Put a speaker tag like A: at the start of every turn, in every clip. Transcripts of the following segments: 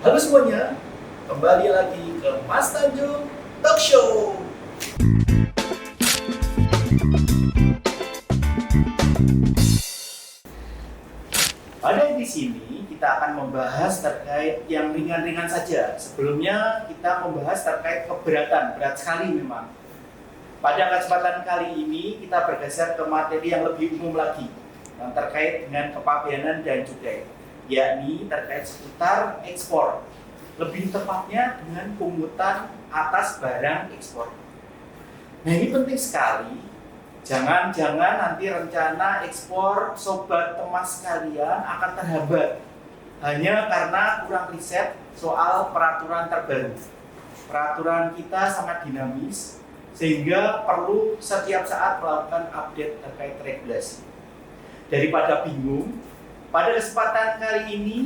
A: Halo semuanya, kembali lagi ke Mas Tanjung Talk Show. Pada di sini kita akan membahas terkait yang ringan-ringan saja. Sebelumnya kita membahas terkait keberatan, berat sekali memang. Pada kesempatan kali ini kita bergeser ke materi yang lebih umum lagi, yang terkait dengan kepabeanan dan cukai, yakni terkait seputar ekspor. Lebih tepatnya dengan pungutan atas barang ekspor. Nah ini penting sekali. Jangan-jangan nanti rencana ekspor sobat temas sekalian akan terhambat hanya karena kurang riset soal peraturan terbaru. Peraturan kita sangat dinamis sehingga perlu setiap saat melakukan update terkait regulasi. Daripada bingung, pada kesempatan kali ini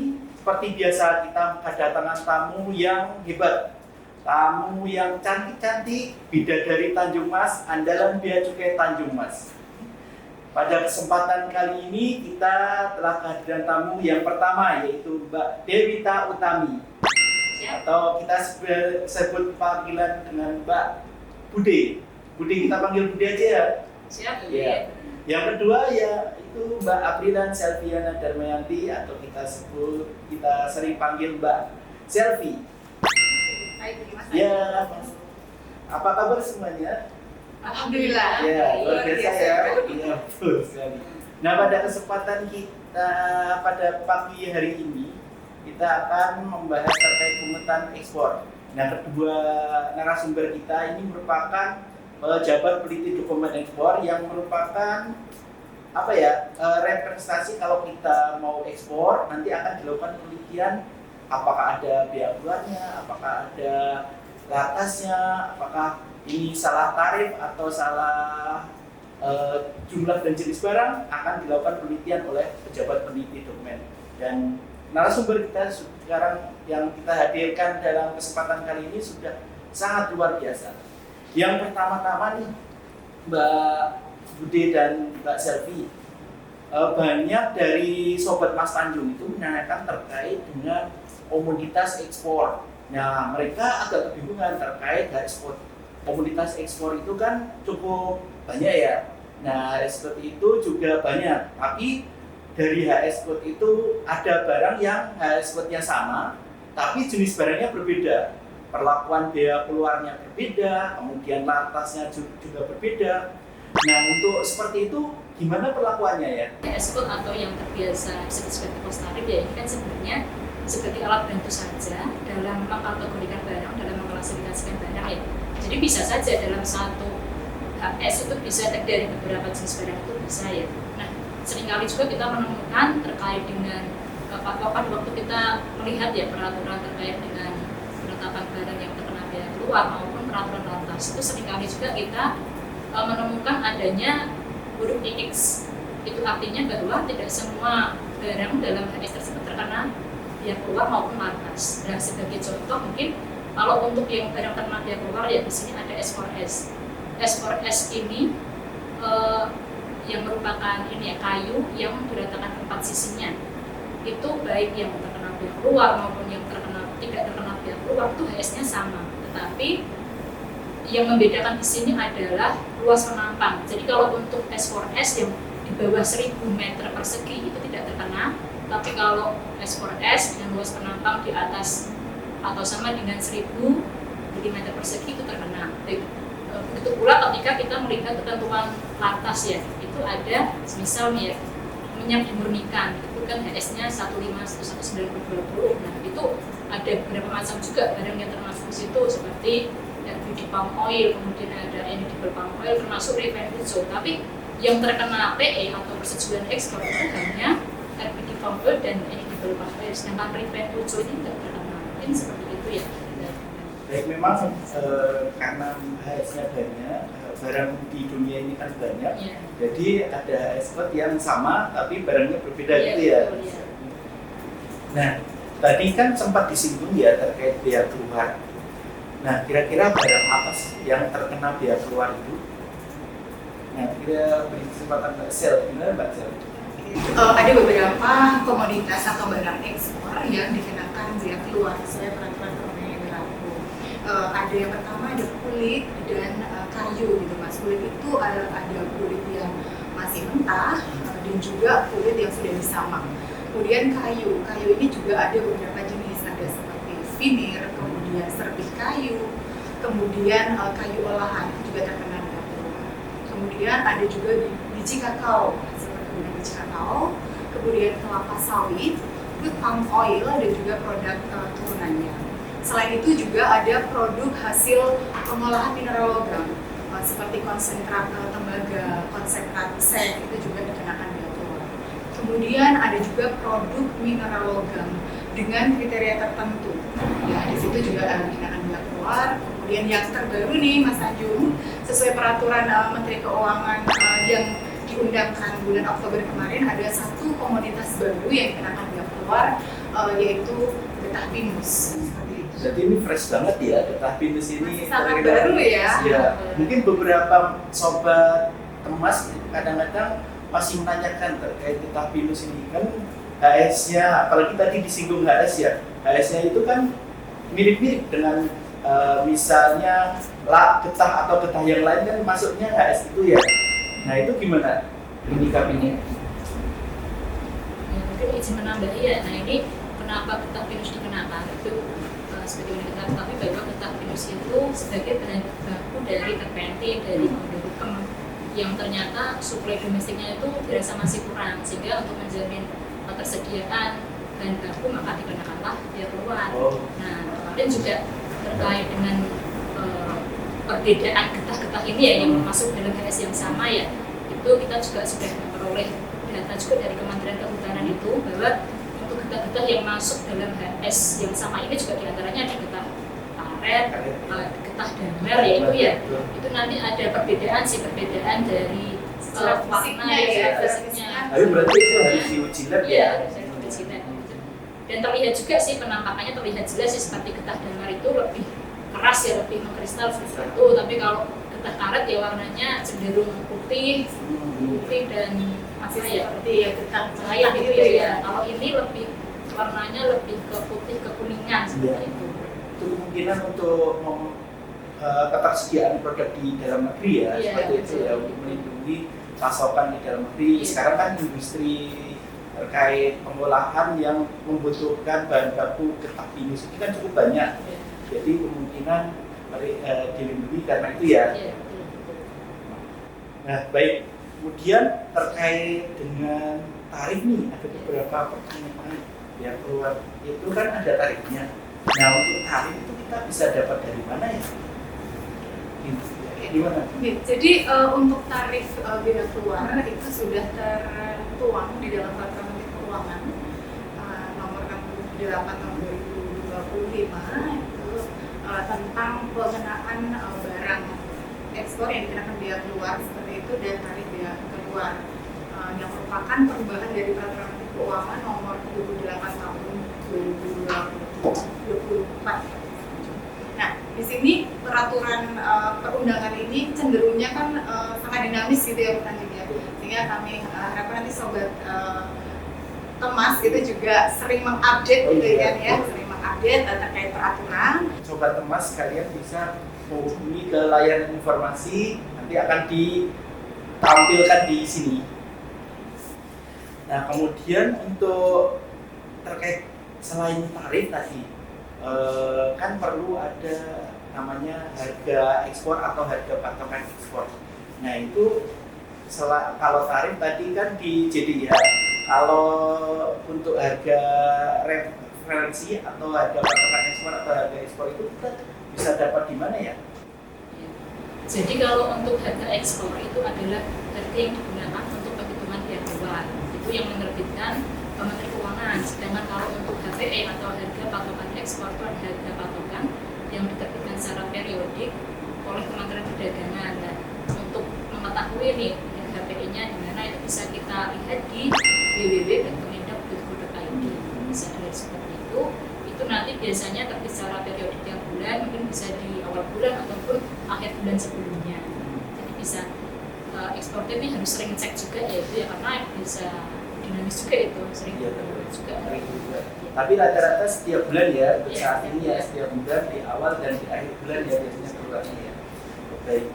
A: seperti biasa kita kedatangan tamu yang hebat, tamu yang cantik-cantik, bidadari Tanjung Mas, andalan Bea Cukai Tanjung Mas. Pada kesempatan kali ini kita telah kehadiran tamu yang pertama, yaitu Mbak Dewita Utami. Atau kita sebut panggilan dengan Mbak Bude. Bude kita panggil Bude aja ya.
B: Siap,
A: Ya. Yang kedua ya itu Mbak Aprilan Selviana Darmayanti, atau kita sering panggil Mbak Selvi.
B: Baik, terima kasih.
A: Ya, apa kabar semuanya?
B: Alhamdulillah.
A: Ya, luar biasa ya. Iya, betul sekali. Nah, pada kesempatan kita pada pagi hari ini, kita akan membahas terkait pungutan ekspor. Nah, kedua narasumber kita ini merupakan pejabat peneliti dokumen ekspor yang merupakan representasi kalau kita mau ekspor nanti akan dilakukan penelitian apakah ada biaya keluarnya, apakah ada latasnya, apakah ini salah tarif atau salah jumlah dan jenis barang, akan dilakukan penelitian oleh pejabat peneliti dokumen. Dan narasumber kita sekarang yang kita hadirkan dalam kesempatan kali ini sudah sangat luar biasa. Yang pertama-tama nih Mbak Bude dan Mbak Selvi, banyak dari sobat Mas Tanjung itu menanyakan terkait dengan komoditas ekspor. Nah, mereka agak kebingungan terkait ekspor. Komoditas ekspor itu kan cukup banyak ya. Nah, ekspor itu juga banyak, tapi dari ekspor itu ada barang yang ekspornya sama, tapi jenis barangnya berbeda. Perlakuan biaya keluarnya berbeda, kemudian latasnya juga berbeda. Nah, untuk seperti itu gimana perlakuannya ya?
B: Ekspor atau yang terbiasa disebut sebagai cost tarif ya, ini kan sebenarnya sebagai alat bantu saja dalam mengkategorikan barang, dalam mengklasifikasikan barang ya. Jadi bisa saja dalam satu HS itu bisa terdiri dari beberapa jenis barang itu bisa ya. Nah, seringkali juga kita menemukan terkait dengan pada waktu kita melihat ya peraturan terkait dengan penetapan barang yang terkena biaya keluar maupun peraturan lantas, itu seringkali juga kita menemukan adanya huruf X. Itu artinya bahwa tidak semua barang dalam HS tersebut terkena biaya keluar maupun lantas. Nah, sebagai contoh mungkin kalau untuk yang barang terkena biaya keluar ya di sini ada S4S. S4S ini yang merupakan ini ya, kayu yang diratakan 4 sisinya. Itu baik yang terkena biaya keluar maupun yang tidak terkena biaya keluar itu HS-nya sama. Tetapi yang membedakan di sini adalah luas penampang. Jadi kalau untuk S4S yang di bawah 1000 meter persegi itu tidak terkena, tapi kalau S4S dengan luas penampang di atas atau sama dengan 1000 mm persegi itu terkena. Begitu pula ketika kita melihat ketentuan lantas ya, itu ada misal nih ya, minyak dimurnikan, itu kan HS-nya 1511920. Nah, itu ada beberapa macam juga barang yang termasuk di situ seperti beauty palm oil, kemudian ada edible palm oil termasuk refined food oil. Tapi yang terkena PE atau persetujuan ekspor itu hanya beauty palm oil dan edible palm oil, sedangkan refined food oil ini tidak terkena. Mungkin seperti itu ya.
A: Baik, memang karena HS-nya banyak, barang di dunia ini kan banyak,
B: Ya.
A: jadi ada ekspor yang sama tapi barangnya berbeda
B: Ya,
A: gitu ya.
B: betul, ya.
A: Nah, tadi kan sempat disinggung ya terkait biaya keluar. Nah, kira-kira barang apa sih yang terkena biaya keluar itu? Nah, kita beri kesempatan Mbak Sel, gimana Mbak Sel?
C: Oke, Ada beberapa komoditas atau barang ekspor yang dikenakan bea keluar sesuai peraturan perundang yang berlaku. Ada yang pertama ada kulit dan kayu gitu mas. Kulit itu ada kulit yang masih mentah dan juga kulit yang sudah disamak. Kemudian kayu ini juga ada beberapa jenis, ada seperti vinir, kemudian serbih kayu, kemudian kayu olahan itu juga terkena bea keluar. Kemudian ada juga biji kakao, seperti biji kakao, kemudian kelapa sawit, crude palm oil dan juga produk turunannya. Selain itu juga ada produk hasil pengolahan mineral logam seperti konsentrat tembaga, konsentrat seng itu juga dikenakan bea keluar. Kemudian ada juga produk mineral logam dengan kriteria tertentu. Ya, di situ juga ada dikenakan bea keluar. Kemudian yang terbaru nih Mas Anjung, sesuai peraturan Menteri Keuangan yang diundangkan bulan Oktober kemarin, ada satu komoditas baru yang dikenakan bea keluar, yaitu getah pinus.
A: Jadi ini fresh banget ya, getah pinus ini.
C: Sangat baru ya.
A: Ya, mungkin beberapa sobat Temas kadang-kadang masih menanyakan terkait getah pinus ini kan HS-nya, apalagi tadi disinggung HS ya. HS-nya itu kan mirip-mirip dengan misalnya getah atau getah yang lain kan masuknya HS itu ya. Nah itu gimana menyikapinya?
B: Ya, mungkin izin menambahi ya. Nah ini kenapa getah pinus dikenakan itu seperti yang kita ketahui bahwa getah pinus itu sebagai bahan baku dari terpentin dari hukum yang ternyata suplai domestiknya itu dirasa masih kurang, sehingga untuk menjamin ketersediaan bahan baku maka dikenakanlah bea keluar. Nah kemudian juga terkait dengan perbedaan getah-getah ini ya yang masuk dalam HS yang sama ya, itu kita juga sudah memperoleh data juga dari Kementerian Kehutanan itu bahwa untuk getah-getah yang masuk dalam HS yang sama ini juga diantaranya ada getah karet, getah damer ya itu ya, itu nanti ada perbedaan dari warna ya, fisiknya.
A: Tapi berarti itu harus diuji lab ya?
B: Harus diuji lab. Dan terlihat juga sih penampakannya terlihat jelas sih seperti getah damer itu lebih keras ya, lebih mengkristal seperti itu. Tapi kalau getah karet ya warnanya cenderung putih dan apa ya, seperti ya getah cahaya gitu ya. Kalau ini lebih warnanya lebih ke putih kekuningan seperti itu.
A: Itu kemungkinan untuk ketersediaan produk di dalam negeri ya, seperti itu ya, untuk melindungi pasokan di dalam negeri. Sekarang kan industri terkait pengolahan yang membutuhkan bahan baku getah pinus itu kan cukup banyak. Jadi kemungkinan dilindungi karena itu ya. Nah baik, kemudian terkait dengan tarif nih ada beberapa pertanyaan yang keluar, itu kan ada tarifnya. Nah untuk tarif itu kita bisa dapat dari mana ya? Gimana?
C: Jadi untuk tarif bea keluar itu sudah tertuang di dalam peraturan Menteri Keuangan nomor 68 tahun 2025 itu tentang pengenaan barang ekspor yang dikenakan bea keluar seperti itu dan tarif bea keluar yang merupakan perubahan dari peraturan Menteri Keuangan nomor 78 tahun 2024. Nah, di sini peraturan perundangan ini cenderungnya kan sangat dinamis gitu ya pertanyaannya. Sehingga kami harapkan nanti sobat Temas itu juga sering mengupdate gitu kan ya, sering mengupdate terkait peraturan.
A: Sobat Temas kalian bisa menghubungi ke layanan informasi, nanti akan ditampilkan di sini. Nah, kemudian untuk terkait selain tarif tadi, kan perlu ada namanya harga ekspor atau harga patokan ekspor. Nah itu kalau tarif tadi kan di JDIH, kalau untuk harga referensi atau harga patokan ekspor atau harga ekspor itu kita bisa dapat di mana ya?
B: Jadi kalau untuk harga ekspor itu adalah harga yang digunakan untuk perhitungan bea keluar, itu yang menerbitkan Menteri Keuangan. Sedangkan kalau untuk HPE atau harga patokan ekspor itu ada harga patokan yang diterbitkan secara periodik oleh Kementerian Perdagangan. Dan untuk mengetahui nih HPE-nya di mana itu bisa kita lihat di www.kemendak.go.id. Bisa dilihat seperti itu. Itu nanti biasanya terbit secara periodik tiap bulan, mungkin bisa di awal bulan ataupun akhir bulan sebelumnya. Jadi bisa eksportir ini harus sering cek juga ya itu ya, karena bisa dinamis juga itu, sering
A: Iya,
B: berubah juga.
A: sering juga. Tapi rata-rata setiap bulan ya, untuk
B: Iya.
A: saat ini ya setiap bulan di awal dan di akhir bulan ya biasanya keluarnya ya. Baik.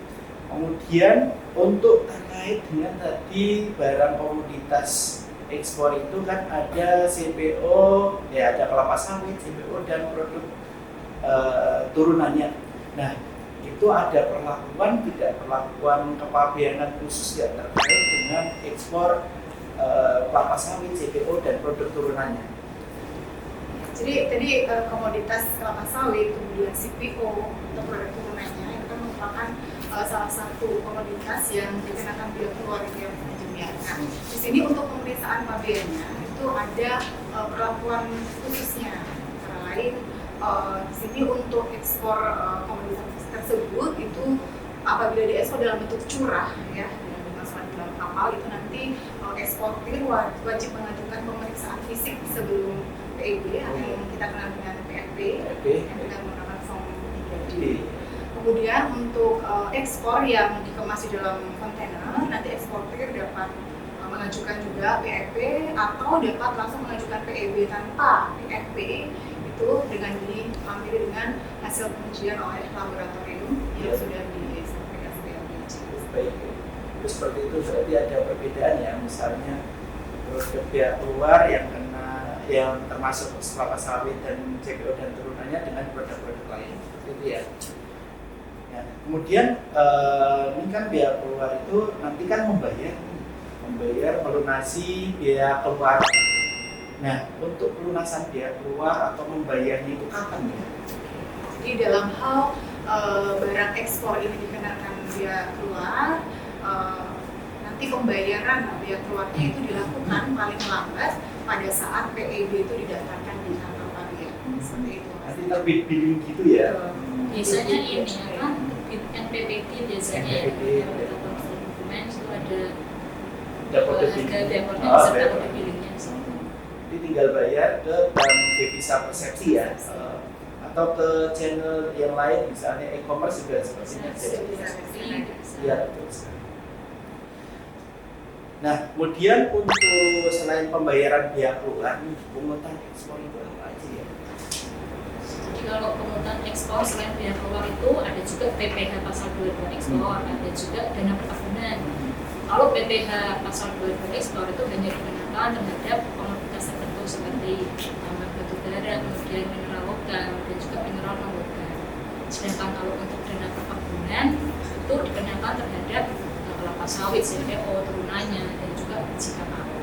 A: Kemudian untuk terkait dengan tadi barang komoditas ekspor itu kan ada CPO, ya ada kelapa sawit, CPO dan produk turunannya. Nah, itu ada perlakuan tidak perlakuan kepabeanan khusus ya terkait dengan ekspor kelapa sawit, CPO dan produk turunannya.
C: Jadi tadi komoditas kelapa sawit, kemudian CPO atau produk turunannya itu kan merupakan salah satu komoditas yang dikenakan biaya keluar yang jenis. Nah, di sini untuk pemeriksaan pabeannya itu ada perlakuan khususnya. Antara lain di sini untuk ekspor komoditas tersebut itu apabila diekspor dalam bentuk curah ya dengan dimasukkan dalam kapal itu nanti eksportir wajib mengajukan pemeriksaan fisik sebelum PEB atau yang kita kenal dengan PFP yang kita menggunakan form 3D. Kemudian untuk ekspor yang dikemas di dalam kontainer nanti eksportir dapat mengajukan juga PFP atau dapat langsung mengajukan PEB tanpa PFP itu dengan dilampiri dengan hasil pengujian oleh laboratorium yang sudah disertifikasi BLPJ.
A: Baik. Terus seperti itu berarti ada perbedaan ya, misalnya produk pihak luar yang termasuk kelapa sawit dan CPO dan turunannya dengan produk-produk lain seperti itu ya. Ya, kemudian ini kan biaya keluar itu nanti kan membayar melunasi biaya keluar. Nah, untuk pelunasan biaya keluar atau membayarnya itu kapan ya?
C: Jadi dalam hal barang ekspor ini dikenakan biaya keluar, nanti pembayaran biaya keluarnya itu dilakukan paling lambat pada saat PEB itu didaftarkan di kantor pabean. Seperti itu.
A: Nanti terbit billing gitu ya?
B: Biasanya ini apa? NPWP biasanya ya.
A: NPWP.
B: Dokumen itu ada
A: Dapat
B: harga biaya keluarnya beserta kode billingnya.
A: Jadi tinggal bayar ke bank devisa persepsi ya, atau ke channel yang lain, misalnya e-commerce juga sepertinya. Iya, betul sekali. Nah, kemudian untuk selain pembayaran biaya keluar, pungutan ekspor itu apa aja ya?
B: Jadi kalau pungutan ekspor selain biaya keluar itu ada juga PPh pasal 22 ekspor, ada juga dana perkebunan. Kalau PPh pasal 22 ekspor itu hanya dikenakan terhadap komoditas tertentu seperti tambang batu bara, kemudian mineral logam dan juga mineral non logam. Sedangkan kalau untuk dana perkebunan itu dikenakan terhadap kelapa sawit, CPO, turunannya dan juga biji kakao.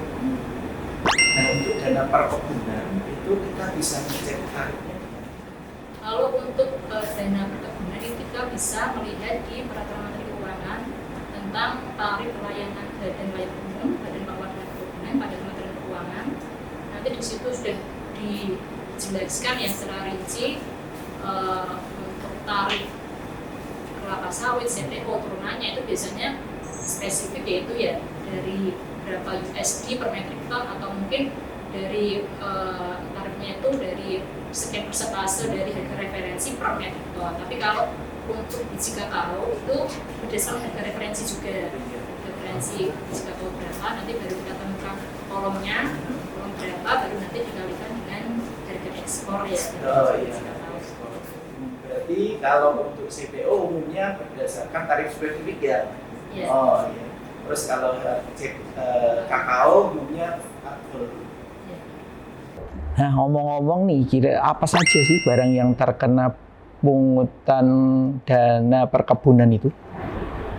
A: Nah, untuk dana perkebunan itu kita bisa ngecek tarifnya.
B: Kalau untuk dana perkebunan itu kita bisa melihat di peraturan Menteri Keuangan tentang tarif pelayanan badan layanan umum, badan pengelola perkebunan pada Kementerian Keuangan. Nanti di situ sudah dijelaskan yang secara rinci untuk tarif kelapa sawit, CPO, turunannya itu biasanya spesifik yaitu ya dari berapa USD per metrik ton atau mungkin dari tarifnya itu dari sekian persentase dari harga referensi per metrik ton. Tapi kalau untuk biji kakao itu berdasarkan harga referensi juga, referensi biji kakao berapa nanti baru kita temukan kolom berapa baru nanti dikalikan dengan harga ekspor ya.
A: Oh iya. Berarti kalau untuk CPO umumnya berdasarkan tarif spesifik ya?
B: Ya.
A: Oh iya. Terus kalau kakao umumnya full.
D: Nah, ngomong-ngomong nih, kira apa saja sih barang yang terkena pungutan dana perkebunan itu?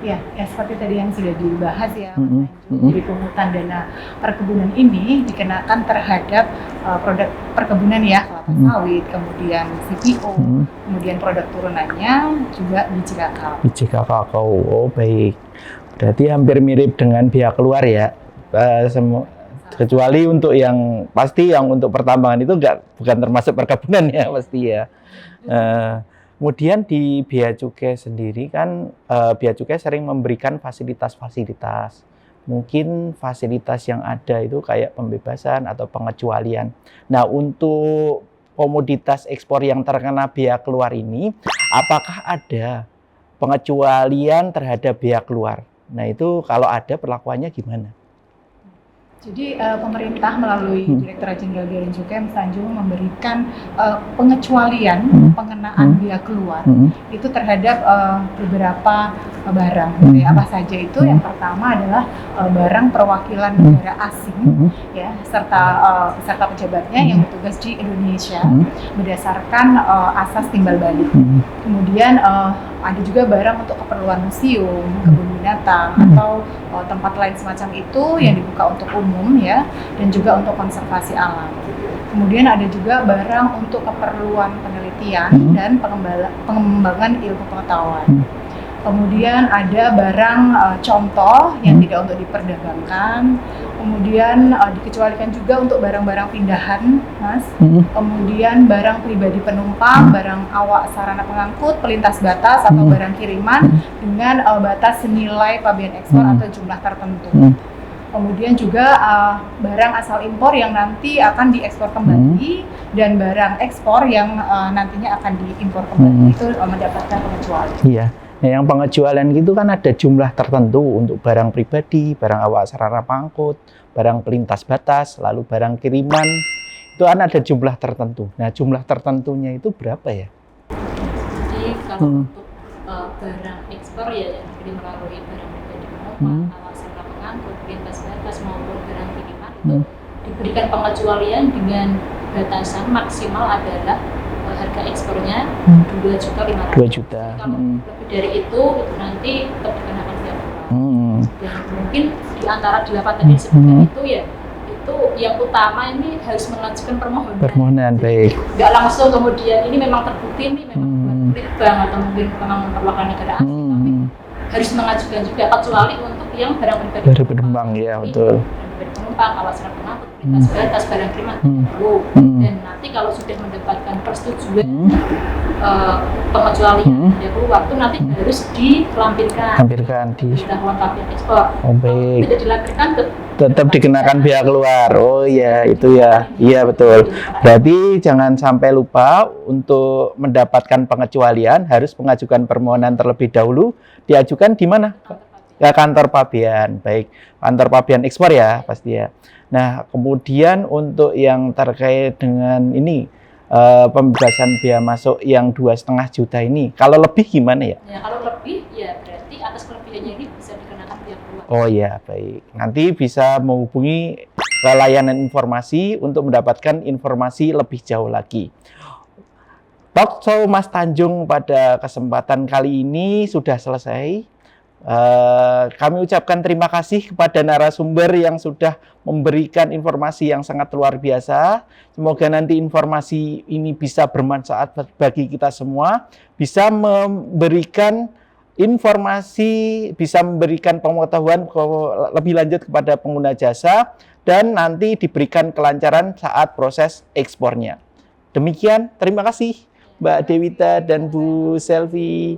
C: Ya seperti tadi yang sudah dibahas ya,
D: Mm-hmm.
C: Jadi pungutan dana perkebunan ini dikenakan terhadap produk perkebunan ya, kelapa sawit, kemudian CPO, kemudian produk turunannya juga biji kakao.
D: Biji kakao, oh baik. Berarti hampir mirip dengan biaya keluar ya. Kecuali untuk yang pasti yang untuk pertambangan itu bukan termasuk perkebunan ya pasti ya. Kemudian di Bea Cukai sendiri kan Bea Cukai sering memberikan fasilitas-fasilitas. Mungkin fasilitas yang ada itu kayak pembebasan atau pengecualian. Nah, untuk komoditas ekspor yang terkena bea keluar ini, apakah ada pengecualian terhadap bea keluar? Nah, itu kalau ada perlakuannya gimana?
C: Jadi pemerintah melalui Direktorat Jenderal Bea dan Cukai Mas Tanjung memberikan pengecualian pengenaan bea keluar itu terhadap beberapa barang. Gitu ya. Apa saja itu? Yang pertama adalah barang perwakilan negara asing, ya, serta pejabatnya yang bertugas di Indonesia berdasarkan asas timbal balik. Kemudian ada juga barang untuk keperluan museum, kebun binatang atau tempat lain semacam itu yang dibuka untuk umum, ya, dan juga untuk konservasi alam. Kemudian ada juga barang untuk keperluan penelitian dan pengembangan ilmu pengetahuan. Kemudian ada barang contoh yang tidak untuk diperdagangkan. Kemudian dikecualikan juga untuk barang-barang pindahan, Mas. Kemudian barang pribadi penumpang, barang awak sarana pengangkut, pelintas batas atau barang kiriman dengan batas senilai pabean ekspor atau jumlah tertentu. Kemudian juga barang asal impor yang nanti akan diekspor kembali dan barang ekspor yang nantinya akan diimpor kembali itu mendapatkan pengecualian.
D: Iya. Nah, yang pengecualian itu kan ada jumlah tertentu untuk barang pribadi, barang awak sarana pengangkut, barang pelintas batas, lalu barang kiriman. Itu kan ada jumlah tertentu. Nah, jumlah tertentunya itu berapa ya?
B: Jadi kalau untuk barang ekspor ya yang dibeli melalui barang pribadi penumpang, awak sarana pengangkut, pelintas batas maupun barang kiriman itu diberikan pengecualian dengan batasan maksimal adalah harga ekspornya 2.500.000.
D: 2 juta.
B: Kalau lebih dari itu nanti tetap dikenakan bea keluar. Dan mungkin di antara 8 tadi disebutkan itu ya, itu yang utama ini harus mengajukan permohonan.
D: Permohonan, baik.
B: Nggak langsung kemudian ini memang terbukti ini memang buat bank atau mungkin memang perwakilan negara asing, tapi harus mengajukan juga kecuali untuk yang barang pribadi.
D: Dari penumpang, ya betul.
B: Barang penumpang, awak sarana pengangkut, pelintas batas, barang kiriman perlu. Dan nanti kalau sudah mendapatkan persetujuan pengecualian bea keluar itu nanti harus dilampirkan
D: di
B: pemberitahuan pabean ekspor.
D: Oh, baik.
B: Tidak dilampirkan
D: Tetap dikenakan bea keluar. Oh iya, itu ya. Iya betul. Berarti jangan sampai lupa untuk mendapatkan pengecualian harus mengajukan permohonan terlebih dahulu. Diajukan di mana? Ya, kantor pabean. Baik, kantor pabean ekspor ya pasti ya. Nah, kemudian untuk yang terkait dengan ini pembebasan bea masuk yang 2,5 juta ini, kalau lebih gimana ya?
B: Ya, kalau lebih ya berarti atas kelebihannya ini bisa dikenakan bea keluar.
D: Oh ya, baik. Nanti bisa menghubungi ke layanan informasi untuk mendapatkan informasi lebih jauh lagi. Talk show Mas Tanjung pada kesempatan kali ini sudah selesai. Kami ucapkan terima kasih kepada narasumber yang sudah memberikan informasi yang sangat luar biasa. Semoga nanti informasi ini bisa bermanfaat bagi kita semua, bisa memberikan informasi, bisa memberikan pengetahuan lebih lanjut kepada pengguna jasa, dan nanti diberikan kelancaran saat proses ekspornya. Demikian, terima kasih Mbak Dewita dan Bu Selvi.